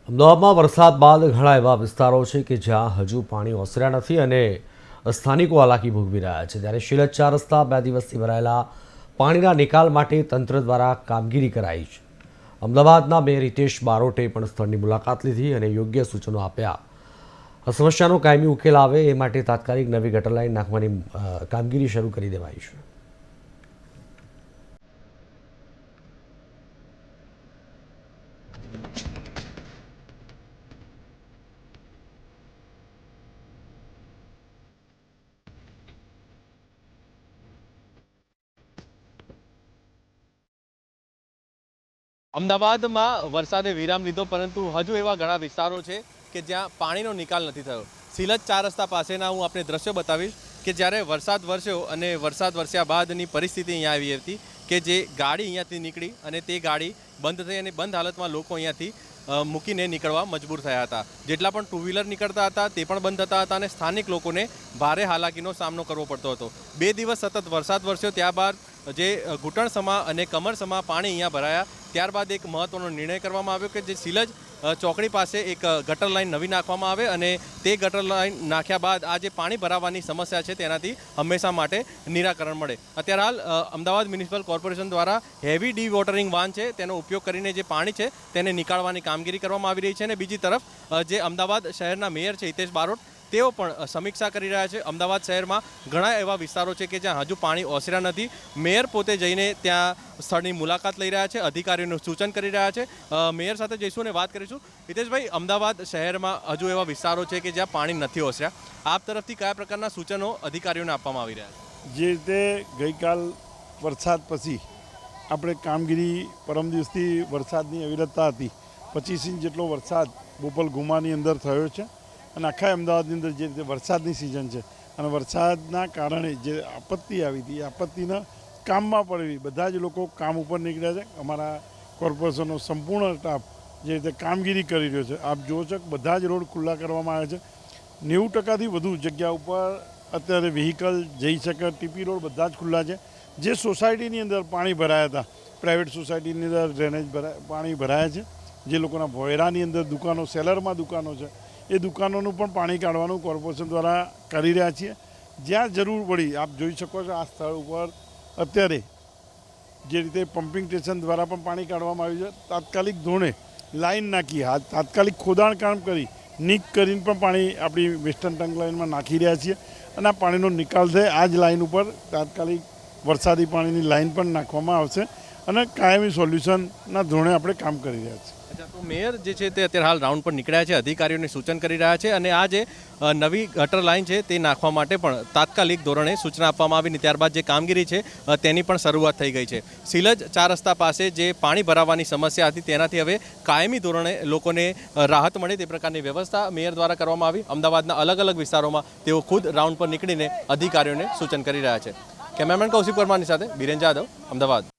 અમદાવાદમાં વરસાદ બાદ ઘણા એવા વિસ્તારો છે કે જ્યાં હજુ પાણી ઓસર્યા નથી અને સ્થાનિકો હાલાકી ભોગવી રહ્યા છે। ત્યારે શિલજ 4 રસ્તા 2 દિવસથી ભરાયેલા પાણીના નિકાલ માટે તંત્ર દ્વારા કામગીરી કરાઈ છે। અમદાવાદના મેયર હિતેશ બારોટે પણ સ્થળની મુલાકાત લીધી અને યોગ્ય સૂચનો આપ્યા। આ સમસ્યાનો કાયમી ઉકેલ આવે એ માટે તાત્કાલિક નવી ગટર લાઇન નાખવાની કામગીરી શરૂ કરી દેવાઈ છે। અમદાવાદમાં વરસાદે વિરામ લીધો, પરંતુ હજુ એવા ઘણા વિસ્તારો છે કે જ્યાં પાણીનો નિકાલ નથી થયો। શિલજ 4 રસ્તા પાસેના હું આપને દ્રશ્યો બતાવીશ કે જ્યારે વરસાદ વરસ્યો અને વરસાદ વરસ્યા બાદની પરિસ્થિતિ અહીંયા આવી હતી કે જે ગાડી અહીંયાથી નીકળી અને તે ગાડી બંધ થઈ અને બંધ હાલતમાં લોકો અહીંયાથી મૂકીને નીકળવા મજબૂર થયા હતા। જેટલા પણ ટુ વ્હીલર નીકળતા હતા તે પણ બંધ થતા હતા અને સ્થાનિક લોકોને ભારે હાલાકીનો સામનો કરવો પડતો હતો। 2 દિવસ સતત વરસાદ વરસ્યો, ત્યારબાદ જે ઘૂંટણસમા અને કમરસમા પાણી અહીંયા ભરાયા। ત્યારબાદ એક મહત્વનો નિર્ણય કરવામાં આવ્યો કે જે શિલજ ચોકડી પાસે એક ગટર લાઇન નવી નાખવામાં આવે અને તે ગટર લાઇન નાખ્યા બાદ આ જે પાણી ભરાવાની સમસ્યા છે તેનાથી હંમેશા માટે નિરાકરણ મળે। અત્યારે હાલ અમદાવાદ મ્યુનિસિપલ કોર્પોરેશન દ્વારા હેવી ડી વોટરિંગ વાન છે તેનો ઉપયોગ કરીને જે પાણી છે તેને નીકાળવાની કામગીરી કરવામાં આવી રહી છે। અને બીજી તરફ જે અમદાવાદ શહેરના મેયર છે હિતેશ બારોટ, તેઓ પણ સમીક્ષા કરી રહ્યા છે। અમદાવાદ શહેરમાં ઘણા એવા વિસ્તારો છે કે જ્યાં હજુ પાણી ઓસર્યા નથી। મેયર પોતે જઈને ત્યાં સ્થળની મુલાકાત લઈ રહ્યા છે, અધિકારીઓનું સૂચન કરી રહ્યા છે। મેયર સાથે જઈશું અને વાત કરીશું। હિતેશભાઈ, અમદાવાદ શહેરમાં હજુ એવા વિસ્તારો છે કે જ્યાં પાણી નથી ઓસર્યા, આપ તરફથી કયા પ્રકારના સૂચનો અધિકારીઓને આપવામાં આવી રહ્યા છે? જે રીતે ગઈકાલ વરસાદ પછી આપણે કામગીરી પરમ દિવસથી વરસાદની અવિરતતા હતી, 25 ઇંચ જેટલો વરસાદ બોપલ ગુમાની અંદર થયો છે અને આખા અમદાવાદની અંદર જે રીતે વરસાદની સિઝન છે અને વરસાદના કારણે જે આપત્તિ આવી હતી એ આપત્તિના કામમાં પડેલી બધા જ લોકો કામ ઉપર નીકળ્યા છે। અમારા કોર્પોરેશનનો સંપૂર્ણ સ્ટાફ જે રીતે કામગીરી કરી રહ્યો છે, આપ જુઓ છો કે બધા જ રોડ ખુલ્લા કરવામાં આવ્યા છે। 90%થી વધુ જગ્યા ઉપર અત્યારે વ્હીકલ જઈ શકે, ટીપી રોડ બધા જ ખુલ્લા છે। જે સોસાયટીની અંદર પાણી ભરાયા હતા, પ્રાઇવેટ સોસાયટીની અંદર ડ્રેનેજ પાણી ભરાયા છે, જે લોકોના ભોયરાની અંદર દુકાનો, સેલરમાં દુકાનો છે, એ દુકાનોનું પણ પાણી કાઢવાનું કોર્પોરેશન દ્વારા કરી રહ્યા છીએ। જ્યાં જરૂર પડી આપ જોઈ શકો છો, આ સ્થળ ઉપર અત્યારે જે રીતે પમ્પિંગ સ્ટેશન દ્વારા પણ પાણી કાઢવામાં આવ્યું છે। તાત્કાલિક ધોરણે લાઈન નાખી, તાત્કાલિક ખોદાણ કામ કરી નીક કરીને પણ પાણી આપણી વેસ્ટર્ન ટંક લાઇનમાં નાખી રહ્યા છીએ અને આ પાણીનો નિકાલ થાય આ જ લાઇન ઉપર તાત્કાલિક વરસાદી પાણીની લાઇન પણ નાખવામાં આવશે અને કાયમી સોલ્યુશનના ધોરણે આપણે કામ કરી રહ્યા છીએ। તો મેયર જે છે તે અત્યારે હાલ રાઉન્ડ પર નીકળ્યા છે, અધિકારીઓને સૂચન કરી રહ્યા છે અને આ જે નવી ગટર લાઇન છે તે નાખવા માટે પણ તાત્કાલિક ધોરણે સૂચના આપવામાં આવી. ત્યારબાદ જે કામગીરી છે તેની પણ શરૂઆત થઈ ગઈ છે। શિલજ 4 રસ્તા પાસે જે પાણી ભરાવાની સમસ્યા હતી તેનાથી હવે કાયમી ધોરણે લોકોને રાહત મળે તે પ્રકારની વ્યવસ્થા મેયર દ્વારા કરવામાં આવી। અમદાવાદના અલગ અલગ વિસ્તારોમાં તેઓ ખુદ રાઉન્ડ પર નીકળીને અધિકારીઓને સૂચન કરી રહ્યા છે। કેમેરામેન કૌશિક પરમારની સાથે બીરેન જાદવ, અમદાવાદ।